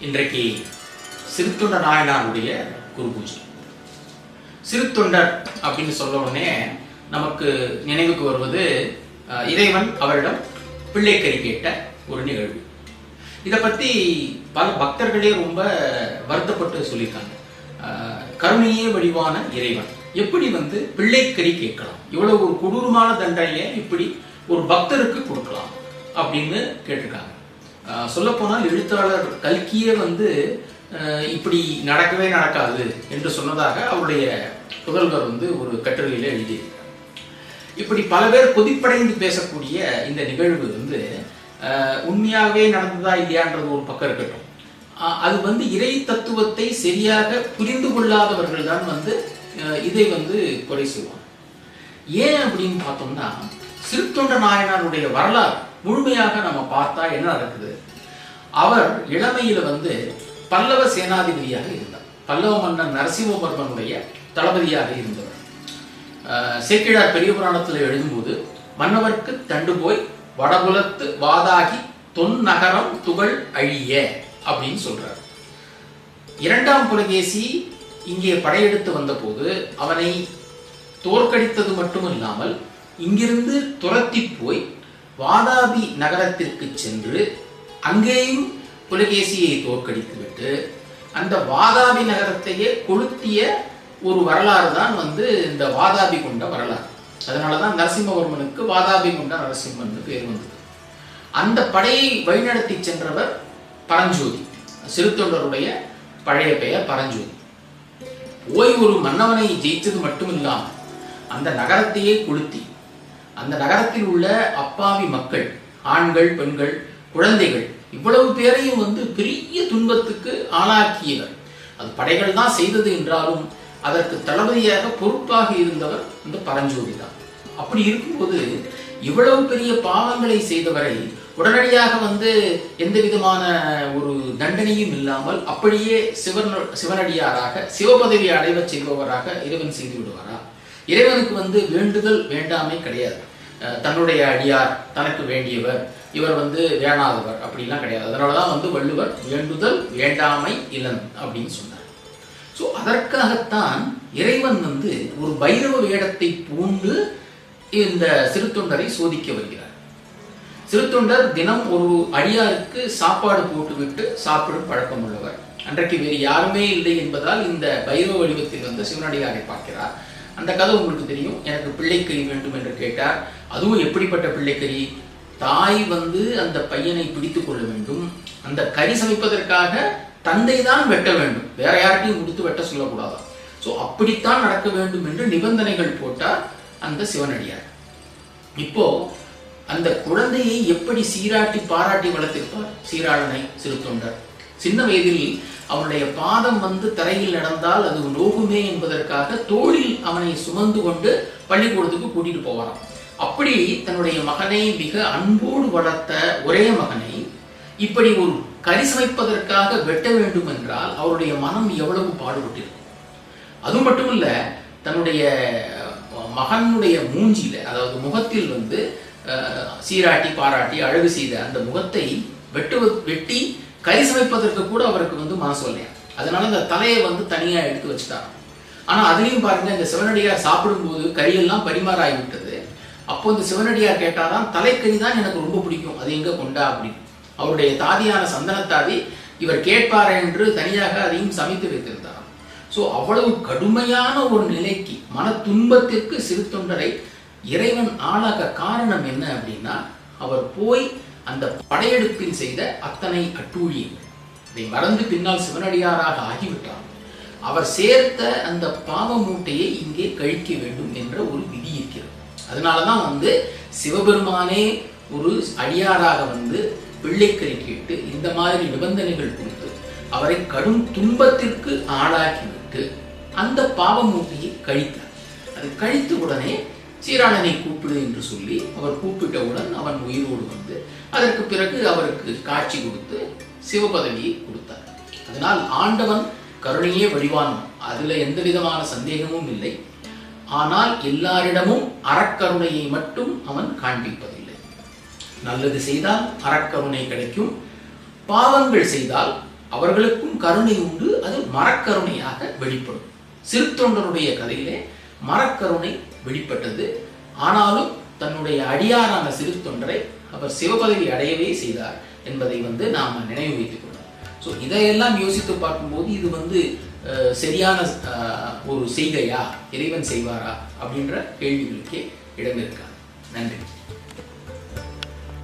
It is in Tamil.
இன்றைக்கு சிறுத்தொண்ட நாயனாருடைய குரு பூஜை. சிறுத்தொண்டர் அப்படின்னு சொல்ல உடனே நமக்கு நினைவுக்கு வருவது இறைவன் அவரிடம் பிள்ளைக்கறி கேட்ட ஒரு நிகழ்வு. இதை பத்தி பல பக்தர்களே ரொம்ப வருத்தப்பட்டு சொல்லியிருக்காங்க. கருணையே வடிவான இறைவன் எப்படி பிள்ளைக்கறி கேட்கலாம், இவ்வளவு ஒரு கொடூரமான தண்டனையை இப்படி ஒரு பக்தருக்கு கொடுக்கலாம் அப்படின்னு கேட்டிருக்காங்க. சொல்ல போனால் எழுத்தாளர் கல்கியே இப்படி நடக்கவே நடக்காது என்று சொன்னதாக அவருடைய புதல்வர் ஒரு கட்டுரையில எழுதியிருக்கிறார். இப்படி பல பேர் கொதிப்படைந்து பேசக்கூடிய இந்த நிகழ்வு உண்மையாகவே நடந்ததா இல்லையான்றது ஒரு பக்கம் இருக்கட்டும். அது இறை தத்துவத்தை சரியாக புரிந்து கொள்ளாதவர்கள் தான் இதை கொலை செய்வாங்க. ஏன் அப்படின்னு பார்த்தோம்னா, சிறுத்தொண்ட நாயனாருடைய வரலாறு முழுமையாக நம்ம பார்த்தா என்ன நடக்குது? அவர் இளமையில பல்லவ சேனாதிபதியாக இருந்தார். பல்லவ மன்னன் நரசிம்மவர்மனுடைய தளபதியாக இருந்தவர். சேக்கிழார் பெரிய புராணத்தில் எழுதும்போது, மன்னவர்க்கு தண்டு போய் வடபுலத்து வாதாகி தொன் நகரம் துகள் அழிய அப்படின்னு சொல்றார். இரண்டாம் புலகேசி இங்கே படையெடுத்து வந்த போது அவனை தோற்கடித்தது மட்டுமில்லாமல் இங்கிருந்து துரத்தி போய் வாதாபி நகரத்திற்கு சென்று அங்கேயும் புலகேசியை தோற்கடித்து விட்டு அந்த வாதாபி நகரத்தையே கொளுத்திய ஒரு வரலாறு தான் இந்த வாதாபி கொண்ட வரலாறு. அதனாலதான் நரசிம்மவர்மனுக்கு வாதாபி கொண்ட நரசிம்மன் பேர் வந்தது. அந்த படையை வழிநடத்தி சென்றவர் பரஞ்சோதி. சிறுத்தொண்டருடைய பழைய பெயர் பரஞ்சோதி. போய் ஒரு மன்னவனை ஜெயித்தது மட்டுமில்லாமல் அந்த நகரத்தையே கொளுத்தி அந்த நகரத்தில் உள்ள அப்பாவி மக்கள், ஆண்கள், பெண்கள், குழந்தைகள் இவ்வளவு பேரையும் பெரிய துன்பத்துக்கு ஆளாக்கியவர். அது படைகள் தான் செய்தது என்றாலும் அதற்கு தளபதியாக பொறுப்பாக இருந்தவர் இந்த பரஞ்சோதி தான். அப்படி இருக்கும்போது இவ்வளவு பெரிய பாவங்களை செய்தவரை உடனடியாக எந்த விதமான ஒரு தண்டனையும் இல்லாமல் அப்படியே சிவனடியாராக சிவபதவி அடைவ செய்பவராக இறைவன் செய்து விடுவாரா? இறைவனுக்கு வேண்டுதல் வேண்டாமை கிடையாது. தன்னுடைய அடியார் தனக்கு வேண்டியவர், இவர் வேணாதவர் அப்படிலாம் கிடையாது. அதனாலதான் வள்ளுவர் வேண்டுதல் வேண்டாமை இலன் அப்படின்னு சொன்னார். ஸோ அதற்காகத்தான் இறைவன் ஒரு பைரவ வேடத்தை பூண்டு இந்த சிறுத்தொண்டரை சோதிக்க வருகிறார். சிறுத்தொண்டர் தினம் ஒரு அடியாருக்கு சாப்பாடு போட்டுவிட்டு சாப்பிடும் பழக்கம் உள்ளவர். அன்றைக்கு வேறு யாருமே இல்லை என்பதால் இந்த பைரவ வடிவத்தில் சிவனடியாரை பார்க்கிறார். அந்த கதை உங்களுக்கு தெரியும். எனக்கு பிள்ளைக்கறி வேண்டும் என்று கேட்டார். அதுவும் எப்படிப்பட்ட பிள்ளைக்கறி? தாய் அந்த பையனை பிடித்துக் கொள்ள வேண்டும். அந்த கறி சமைப்பதற்காக தந்தை தான் வெட்ட வேண்டும், வேற யார்ட்டையும் கொடுத்து வெட்ட சொல்லக்கூடாதா. சோ அப்படித்தான் நடக்க வேண்டும் என்று நிபந்தனைகள் போட்டார் அந்த சிவனடியார். இப்போ அந்த குழந்தையை எப்படி சீராட்டி பாராட்டி வளர்த்திருப்பார் சீராளனை சிறுத்தொண்டர். சின்ன வயதில் அவனுடைய பாதம் தரையில் நடந்தால் அது நோகுமே என்பதற்காக தோளில் அவனை சுமந்து கொண்டு பள்ளிக்கூடத்துக்கு கூட்டிட்டு போவாராம். அப்படி தன்னுடைய மகனை மிக அன்போடு வளர்த்த ஒரே மகனை இப்படி ஒரு கறி சமைப்பதற்காக வெட்ட வேண்டும் என்றால் அவருடைய மனம் எவ்வளவு பாடுபட்டிருக்கும். அது மட்டுமல்ல, தன்னுடைய மகனுடைய மூஞ்சியில, அதாவது முகத்தில் சீராட்டி பாராட்டி அழகு செய்த அந்த முகத்தை வெட்டி கறி சமைப்பதற்கு கூட அவருக்கு மனசு இல்லையா. அதனால அந்த தலையை தனியா எடுத்து வச்சுட்டாங்க. ஆனா அதுலயும் பாருங்க, இந்த சிவனடியார் சாப்பிடும் போது கறியெல்லாம் பரிமாறாகிவிட்டது. அப்போ இந்த சிவனடியார் கேட்டாதான், தலைக்கறி தான் எனக்கு ரொம்ப பிடிக்கும், அது எங்க கொண்டா அப்படின்னு. அவருடைய தாதியான சந்தனத்தாதி இவர் கேட்பார் என்று தனியாக அதையும் சமைத்து வைத்திருந்தார். சோ அவ்வளவு கடுமையான ஒரு நிலைக்கு, மன துன்பத்திற்கு சிறுத்தொண்டரை இறைவன் ஆளாக காரணம் என்ன அப்படின்னா, அவர் போய் அந்த படையெடுப்பில் செய்த அத்தனை அட்டூழியங்கள் இதை மறந்து பின்னால் சிவனடியாராக ஆகிவிட்டார். அவர் சேர்த்த அந்த பாவ மூட்டையை இங்கே கழிக்க வேண்டும் என்ற ஒரு விதி இருக்கிறது. அதனாலதான் சிவபெருமானே ஒரு அடியாராக பிள்ளைக்கறி கேட்டு இந்த மாதிரி நிபந்தனைகள் கொடுத்து அவரை கடும் துன்பத்திற்கு ஆளாக்கிவிட்டு அந்த பாவ மூட்டையை கழித்தார். அது கழித்த உடனே சீராளனை கூப்பிடு என்று சொல்லி அவர் கூப்பிட்டவுடன் அவன் உயிரோடு அதற்கு பிறகு அவருக்கு காட்சி கொடுத்து சிவபதவியை கொடுத்தார். அதனால் ஆண்டவன் கருணையே வடிவானவன், அதுல எந்த விதமான சந்தேகமும் இல்லை. ஆனால் எல்லாரிடமும் அறக்கருணையை மட்டும் அவன் காண்பிப்பதில்லை. நல்லது செய்தால் அறக்கருணை கிடைக்கும், பாவங்கள் செய்தால் அவர்களுக்கும் கருணை உண்டு, அது மரக்கருணையாக வெளிப்படும். சிறுத்தொண்டருடைய கதையிலே மரக்கருணை வெளிப்பட்டது. ஆனாலும் தன்னுடைய அடியாரான சிறுத்தொண்டரை அவர் சிவபதவி அடையவே செய்தார் என்பதை நாம நினைவு வைத்துக் கொள்ளலாம். ஸோ இதையெல்லாம் யோசித்து பார்க்கும்போது இது சரியான ஒரு செய்கையா, இறைவன் செய்வாரா அப்படின்ற கேள்விகளுக்கே இடம் இருக்காது. நன்றி.